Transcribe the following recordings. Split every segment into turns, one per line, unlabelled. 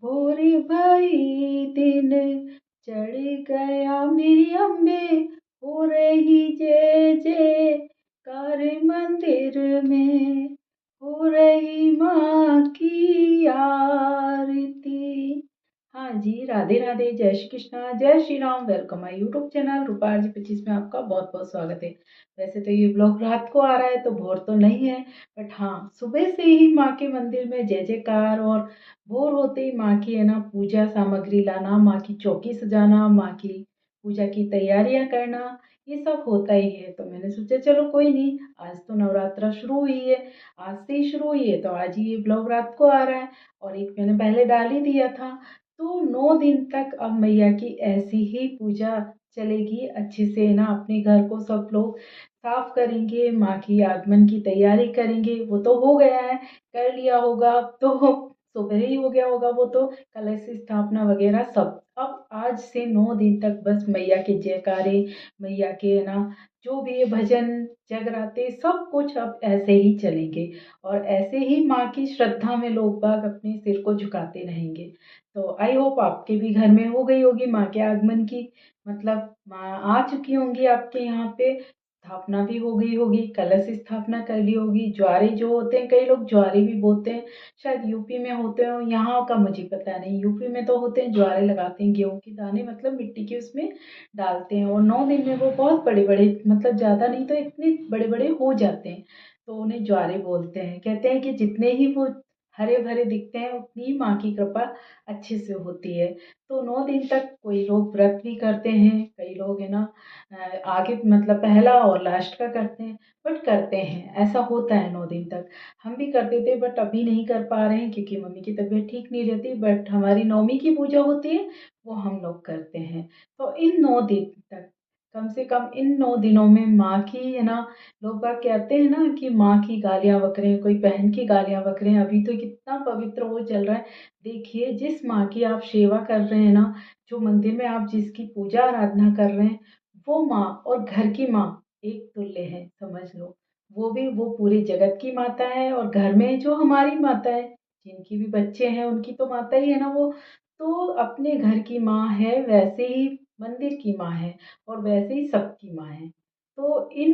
भोरे भाई दिन चढ़ गया मेरी अम्बे, हो रही जय जयकार मंदिर में, हो रही माँ की आरती। हाँ जी, राधे राधे, जय श्री कृष्णा, जय Shri Ram. Welcome my YouTube channel Rupa ji 25 में आपका बहुत बहुत स्वागत है। वैसे तो ये ब्लॉग रात को आ रहा है तो भोर तो नहीं है, बट हाँ सुबह से ही माँ के मंदिर में जय जयकार और भोर होते ही माँ की है ना पूजा सामग्री लाना, माँ की चौकी सजाना, माँ की पूजा की तैयारियां करना, ये सब होता ही है। तो मैंने सोचा चलो कोई नहीं, आज तो नवरात्रा शुरू हुई है, आज से ही शुरू हुई है तो आज ही ये ब्लॉग रात को आ रहा है। और एक मैंने पहले डाल ही दिया था। तो 9 दिन तक अब मैया की ऐसी ही पूजा चलेगी अच्छे से ना। अपने घर को सब लोग साफ करेंगे, माँ की आगमन की तैयारी करेंगे। वो तो हो गया है, कर लिया होगा अब तो, सुबह ही हो गया होगा वो तो, कलश स्थापना वगैरह सब। अब आज से 9 दिन तक बस मैया के जयकारे, मैया के ना जो भी ये भजन जगराते सब कुछ अब ऐसे ही चलेंगे। और ऐसे ही माँ की श्रद्धा में लोग बाग अपने सिर को झुकाते रहेंगे। तो आई होप आपके भी घर में हो गई होगी माँ के आगमन की, मतलब माँ आ चुकी होंगी आपके यहाँ पे, स्थापना भी हो गई होगी, कलश स्थापना कर ली होगी। ज्वारे जो होते हैं, कई लोग ज्वारे भी बोते हैं, शायद यूपी में होते हो, यहाँ का मुझे पता नहीं। यूपी में तो होते हैं, ज्वारे लगाते हैं, गेहूं के दाने मतलब मिट्टी के उसमें डालते हैं। और 9 दिन में वो बहुत बड़े बड़े, मतलब ज़्यादा नहीं तो इतने बड़े बड़े हो जाते हैं, तो उन्हें ज्वारे बोलते हैं। कहते हैं कि जितने ही वो हरे भरे दिखते हैं उतनी ही माँ की कृपा अच्छे से होती है। तो 9 दिन तक कोई लोग व्रत भी करते हैं, कई लोग है ना आगे मतलब पहला और लास्ट का करते हैं, बट करते हैं, ऐसा होता है 9 दिन तक। हम भी करते थे बट अभी नहीं कर पा रहे हैं क्योंकि मम्मी की तबीयत ठीक नहीं रहती। बट हमारी नौमी की पूजा होती है, वो हम लोग करते हैं। तो इन 9 दिन तक, कम से कम इन 9 दिनों में माँ की है ना, लोग बाग कहते हैं ना कि माँ की गालियाँ बकरें, कोई बहन की गालियाँ बकरें। अभी तो कितना पवित्र वो चल रहा है। देखिए जिस माँ की आप सेवा कर रहे हैं ना, जो मंदिर में आप जिसकी पूजा आराधना कर रहे हैं, वो माँ और घर की माँ एक तुल्य है, समझ लो। वो भी वो पूरे जगत की माता है, और घर में जो हमारी माता है, जिनकी भी बच्चे हैं उनकी तो माता ही है ना वो। तो अपने घर की माँ है, वैसे ही मंदिर की माँ है, और वैसे ही सबकी माँ है। तो इन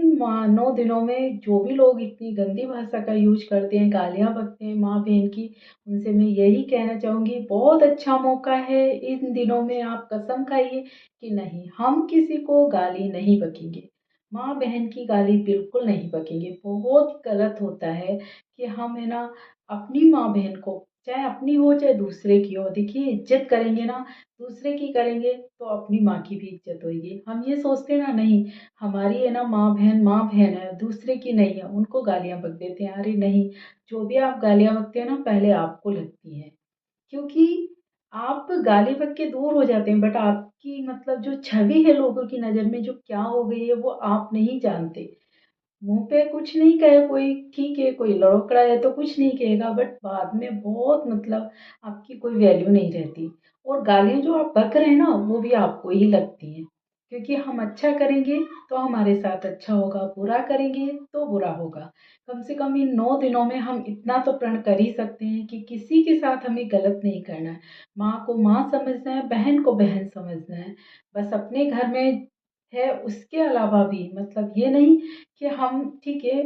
9 दिनों में जो भी लोग इतनी गंदी भाषा का यूज करते हैं, गालियाँ बकते हैं माँ बहन की, उनसे मैं यही कहना चाहूँगी, बहुत अच्छा मौका है इन दिनों में, आप कसम खाइए कि नहीं हम किसी को गाली नहीं बकेंगे, माँ बहन की गाली बिल्कुल नहीं बकेंगे। बहुत गलत होता है कि हम है ना अपनी माँ बहन को, चाहे अपनी हो चाहे दूसरे की हो, देखिए इज्जत करेंगे ना, दूसरे की करेंगे तो अपनी माँ की भी इज्जत होगी। हम ये सोचते ना, नहीं हमारी है ना माँ बहन है, दूसरे की नहीं है, उनको गालियाँ बक देते हैं। अरे नहीं, जो भी आप गालियाँ बकते हैं ना पहले आपको लगती है, क्योंकि आप गाली बक के दूर हो जाते हैं, बट आपकी मतलब जो छवि है लोगों की नज़र में जो क्या हो गई है वो आप नहीं जानते। मुंह पे कुछ नहीं कहे कोई, ठीक है कोई लड़खड़ा है तो कुछ नहीं कहेगा, बट बाद में बहुत मतलब आपकी कोई वैल्यू नहीं रहती। और गालियाँ जो आप बक रहे हैं ना वो भी आपको ही लगती हैं, क्योंकि हम अच्छा करेंगे तो हमारे साथ अच्छा होगा, बुरा करेंगे तो बुरा होगा। कम से कम इन 9 दिनों में हम इतना तो प्रण कर ही सकते हैं कि किसी के साथ हमें गलत नहीं करना है। माँ को माँ समझना है, बहन को बहन समझना है, बस अपने घर में है। उसके अलावा भी मतलब ये नहीं कि हम ठीक है,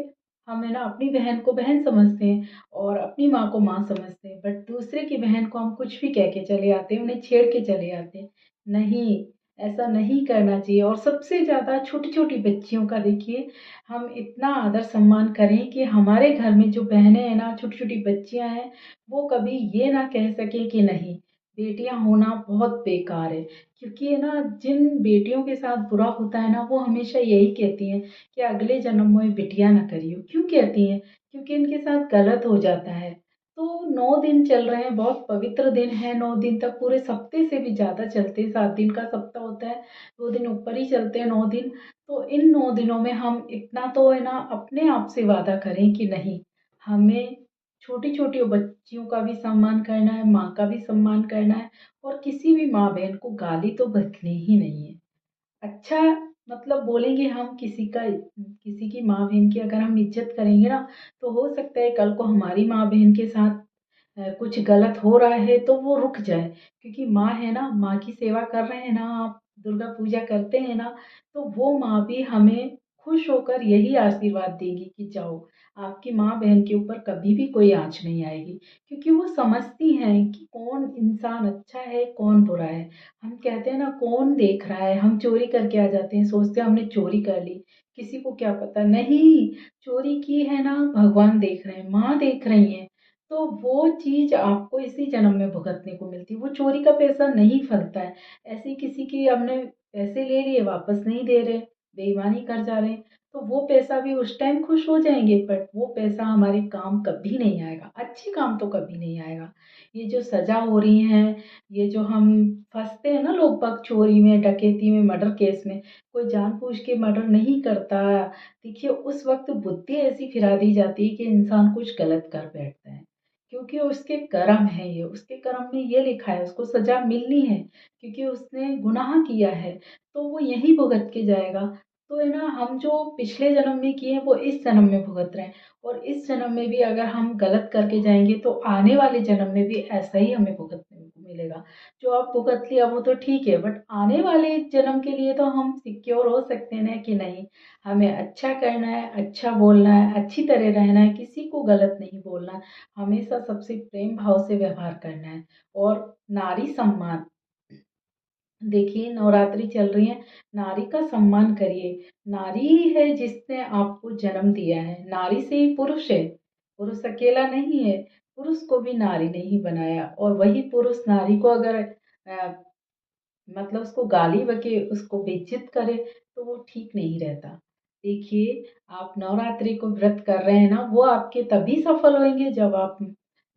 हम है ना अपनी बहन को बहन समझते हैं और अपनी माँ को माँ समझते हैं, बट दूसरे की बहन को हम कुछ भी कह के चले आते हैं, उन्हें छेड़ के चले आते हैं। नहीं, ऐसा नहीं करना चाहिए। और सबसे ज़्यादा छोटी छोटी बच्चियों का देखिए, हम इतना आदर सम्मान करें कि हमारे घर में जो बहनें हैं ना, छोटी छोटी बच्चियां हैं, वो कभी ये ना कह सके कि नहीं बेटियां होना बहुत बेकार है। क्योंकि है ना जिन बेटियों के साथ बुरा होता है ना, वो हमेशा यही कहती हैं कि अगले जन्म में बिटिया ना करियो। क्यों कहती हैं? क्योंकि इनके साथ गलत हो जाता है। तो 9 दिन चल रहे हैं, बहुत पवित्र दिन है। 9 दिन तक पूरे सप्ते से भी ज़्यादा चलते हैं, 7 दिन का सप्ताह होता है, 2 दिन ऊपर ही चलते हैं 9 दिन। तो इन 9 दिनों में हम इतना तो है ना अपने आप से वादा करें कि नहीं, हमें छोटी छोटी बच्चियों का भी सम्मान करना है, माँ का भी सम्मान करना है, और किसी भी माँ बहन को गाली तो बकनी ही नहीं है। अच्छा मतलब बोलेंगे हम किसी का, किसी की माँ बहन की अगर हम इज्जत करेंगे ना, तो हो सकता है कल को हमारी माँ बहन के साथ कुछ गलत हो रहा है तो वो रुक जाए, क्योंकि माँ है ना, माँ की सेवा कर रहे हैं ना आप, दुर्गा पूजा करते हैं ना, तो वो माँ भी हमें खुश होकर यही आशीर्वाद देगी कि जाओ, आपकी माँ बहन के ऊपर कभी भी कोई आँच नहीं आएगी, क्योंकि वो समझती हैं कि कौन इंसान अच्छा है कौन बुरा है। हम कहते हैं ना, कौन देख रहा है, हम चोरी करके आ जाते हैं, सोचते हैं हमने चोरी कर ली, किसी को क्या पता, नहीं, चोरी की है ना, भगवान देख रहे हैं, माँ देख रही हैं। तो वो चीज़ आपको इसी जन्म में भुगतने को मिलती है। वो चोरी का पैसा नहीं फलता है। ऐसे ही किसी की हमने पैसे ले लिए, वापस नहीं दे रहे, बेईमानी कर जा रहे हैं, तो वो पैसा भी उस टाइम खुश हो जाएँगे, बट वो पैसा हमारे काम कभी नहीं आएगा, अच्छे काम तो कभी नहीं आएगा। ये जो सज़ा हो रही हैं, ये जो हम फँसते हैं ना लोग बाग चोरी में, डकैती में, मर्डर केस में, कोई जानबूझ के मर्डर नहीं करता। देखिए, उस वक़्त बुद्धि ऐसी फिरा दी जाती है कि इंसान कुछ गलत कर बैठता है। क्योंकि उसके कर्म है ये, उसके कर्म में ये लिखा है, उसको सज़ा मिलनी है, क्योंकि उसने गुनाह किया है, तो वो यही भुगत के जाएगा। तो है ना, हम जो पिछले जन्म में किए हैं, वो इस जन्म में भुगत रहे हैं, और इस जन्म में भी अगर हम गलत करके जाएँगे, तो आने वाले जन्म में भी ऐसा ही हमें भुगतने को मिलेगा। जो आप भुगत लिया वो तो ठीक है, बट आने वाले जन्म के लिए तो हम सिक्योर हो सकते हैं ना कि नहीं, हमें अच्छा करना है, अच्छा बोलना है, अच्छी तरह रहना है, किसी को गलत नहीं बोलना, हमेशा सबसे प्रेम भाव से व्यवहार करना है। और नारी सम्मान, देखिए नवरात्रि चल रही है, नारी का सम्मान करिए। नारी है जिसने आपको जन्म दिया है, नारी से ही पुरुष है, पुरुष अकेला नहीं है, पुरुष को भी नारी ने ही बनाया, और वही पुरुष नारी को अगर मतलब उसको गाली बके, उसको बेइज्जत करे, तो वो ठीक नहीं रहता। देखिए, आप नवरात्रि को व्रत कर रहे हैं ना, वो आपके तभी सफल होंगे जब आप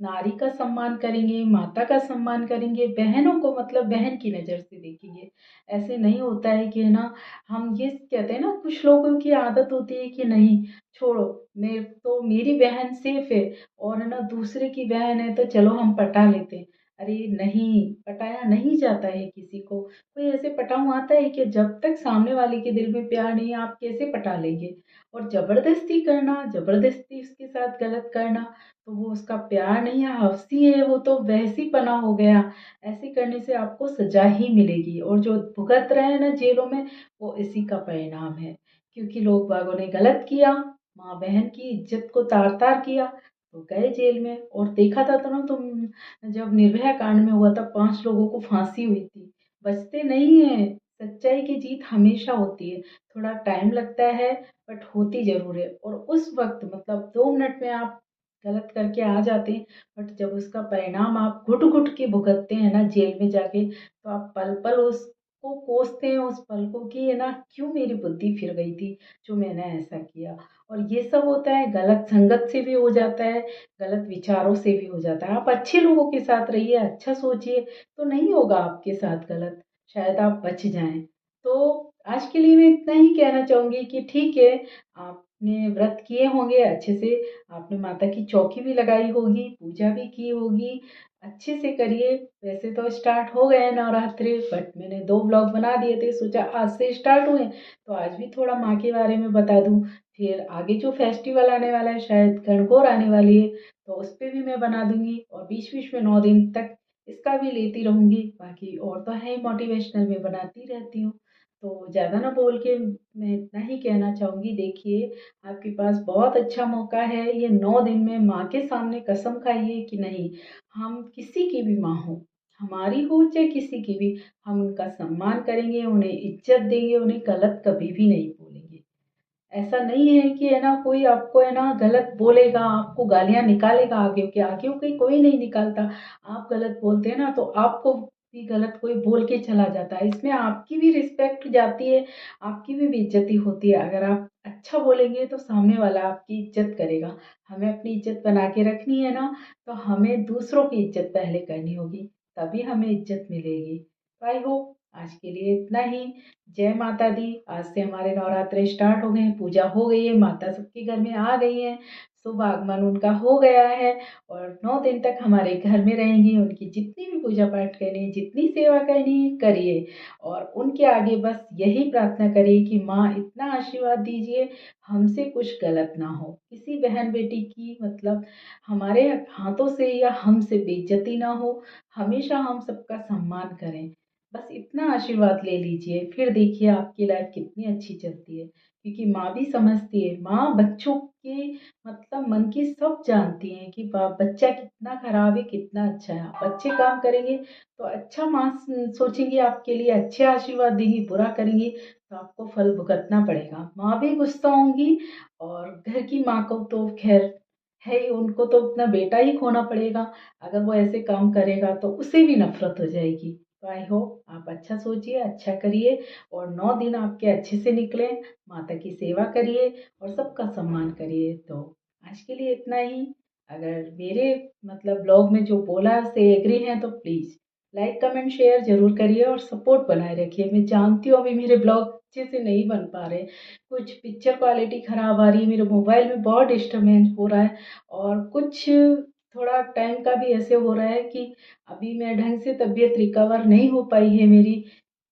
नारी का सम्मान करेंगे, माता का सम्मान करेंगे, बहनों को मतलब बहन की नज़र से देखेंगे। ऐसे नहीं होता है कि है ना, हम ये कहते हैं ना, कुछ लोगों की आदत होती है कि नहीं, छोड़ो, मैं तो मेरी बहन सेफ है, और है ना दूसरे की बहन है तो चलो हम पटा लेते हैं। अरे नहीं, पटाया नहीं जाता है किसी को। कोई ऐसे पटाऊ आता है कि जब तक सामने वाले के दिल में प्यार नहीं है, आप कैसे पटा लेंगे? और ज़बरदस्ती करना, ज़बरदस्ती उसके साथ गलत करना, तो वो उसका प्यार नहीं है, हवसी है, वो तो वहसीपना हो गया। ऐसे करने से आपको सज़ा ही मिलेगी, और जो भुगत रहे हैं ना जेलों में, वो इसी का परिणाम है। क्योंकि लोग बागों ने गलत किया, माँ-बहन की इज़्ज़त को तार-तार किया, तो गए जेल में। और देखा था तो ना तुम, जब निर्भया कांड में हुआ था, 5 लोगों को फांसी हुई थी, बचते नहीं हैं। सच्चाई की जीत हमेशा होती है, थोड़ा टाइम लगता है, बट होती ज़रूर है। और उस वक्त मतलब 2 मिनट में आप गलत करके आ जाते हैं, बट जब उसका परिणाम आप घुट घुट के भुगतते हैं ना जेल में जाके, तो आप पल पल उसको कोसते हैं, उस पल को कि है ना, क्यों मेरी बुद्धि फिर गई थी जो मैंने ऐसा किया। और ये सब होता है, गलत संगत से भी हो जाता है, गलत विचारों से भी हो जाता है। आप अच्छे लोगों के साथ रहिए, अच्छा सोचिए, तो नहीं होगा आपके साथ गलत, शायद आप बच जाएँ। तो आज के लिए मैं इतना ही कहना चाहूँगी कि ठीक है, आपने व्रत किए होंगे अच्छे से, आपने माता की चौकी भी लगाई होगी, पूजा भी की होगी, अच्छे से करिए। वैसे तो स्टार्ट हो गए हैं नवरात्रि, बट मैंने 2 व्लॉग बना दिए थे, सोचा आज से स्टार्ट हुए, तो आज भी थोड़ा माँ के बारे में बता दूँ। फिर आगे जो फेस्टिवल आने वाला है, शायद गणगौर आने वाली है, तो उस पे भी मैं बना दूँगी, और बीच-बीच में 9 दिन तक इसका भी लेती रहूँगी। बाकी और तो है ही, मोटिवेशनल मैं बनाती रहती हूँ। तो ज़्यादा ना बोल के मैं इतना ही कहना चाहूँगी, देखिए, आपके पास बहुत अच्छा मौका है, ये 9 दिन में माँ के सामने कसम खाइए कि नहीं, हम किसी की भी माँ हों, हमारी हो चाहे किसी की भी, हम उनका सम्मान करेंगे, उन्हें इज़्ज़त देंगे, उन्हें गलत कभी भी नहीं बोलेंगे। ऐसा नहीं है कि है ना, कोई आपको है ना गलत बोलेगा, आपको गालियाँ निकालेगा आगे के, आगे के कोई नहीं निकालता। आप गलत बोलते हैं ना, तो आपको भी गलत कोई बोल के चला जाता है। इसमें आपकी भी रिस्पेक्ट जाती है, आपकी भी बेइज़्ज़ती होती है। अगर आप अच्छा बोलेंगे तो सामने वाला आपकी इज़्ज़त करेगा। हमें अपनी इज़्ज़त बना के रखनी है ना, तो हमें दूसरों की इज़्ज़त पहले करनी होगी, तभी हमें इज़्ज़त मिलेगी। तो आई होप आज के लिए इतना ही। जय माता दी। आज से हमारे नवरात्रे स्टार्ट हो गए हैं, पूजा हो गई है, माता सबके घर में आ गई हैं, शुभ आगमन उनका हो गया है और 9 दिन तक हमारे घर में रहेंगी। उनकी जितनी भी पूजा पाठ करनी है, जितनी सेवा करनी है, करिए और उनके आगे बस यही प्रार्थना करिए कि माँ इतना आशीर्वाद दीजिए, हमसे कुछ गलत ना हो, किसी बहन बेटी की मतलब हमारे हाथों से या हमसे बेइज्जती ना हो, हमेशा हम सबका सम्मान करें। बस इतना आशीर्वाद ले लीजिए, फिर देखिए आपकी लाइफ कितनी अच्छी चलती है, क्योंकि माँ भी समझती है। माँ बच्चों के मतलब मन की सब जानती हैं कि बच्चा कितना खराब है, कितना अच्छा है। आप अच्छे काम करेंगे तो अच्छा माँ सोचेंगी आपके लिए, अच्छे आशीर्वाद देंगी, बुरा करेंगी तो आपको फल भुगतना पड़ेगा। माँ भी गुस्सा होंगी और घर की माँ को तो खैर है ही, उनको तो अपना बेटा ही खोना पड़ेगा। अगर वो ऐसे काम करेगा तो उसे भी नफरत हो जाएगी। तो आई होप आप अच्छा सोचिए, अच्छा करिए और 9 दिन आपके अच्छे से निकले। माता की सेवा करिए और सबका सम्मान करिए। तो आज के लिए इतना ही। अगर मेरे मतलब ब्लॉग में जो बोला है उससे एग्री हैं तो प्लीज़ लाइक कमेंट शेयर ज़रूर करिए और सपोर्ट बनाए रखिए। मैं जानती हूँ अभी मेरे ब्लॉग अच्छे से नहीं बन पा रहे, कुछ पिक्चर क्वालिटी ख़राब आ रही है, मेरे मोबाइल में बहुत डिस्टर्बेंस हो रहा है और कुछ थोड़ा टाइम का भी ऐसे हो रहा है कि अभी मैं ढंग से तबीयत रिकवर नहीं हो पाई है मेरी।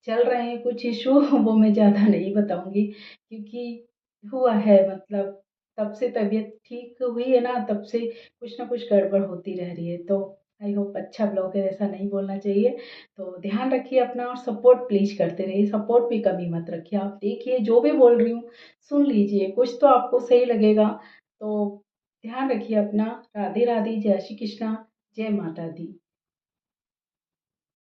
चल रहे हैं कुछ इशू वो मैं ज़्यादा नहीं बताऊंगी क्योंकि हुआ है मतलब तब से तबीयत ठीक हुई है ना, तब से कुछ ना कुछ गड़बड़ होती रह रही है। तो आई होप अच्छा ब्लॉग है, ऐसा नहीं बोलना चाहिए। तो ध्यान रखिए अपना और सपोर्ट प्लीज करते रहिए, सपोर्ट भी कमी मत रखिए। आप देखिए जो भी बोल रही हूँ सुन लीजिए, कुछ तो आपको सही लगेगा। तो ध्यान रखिए अपना। राधे राधे, जय श्री कृष्णा, जय माता दी।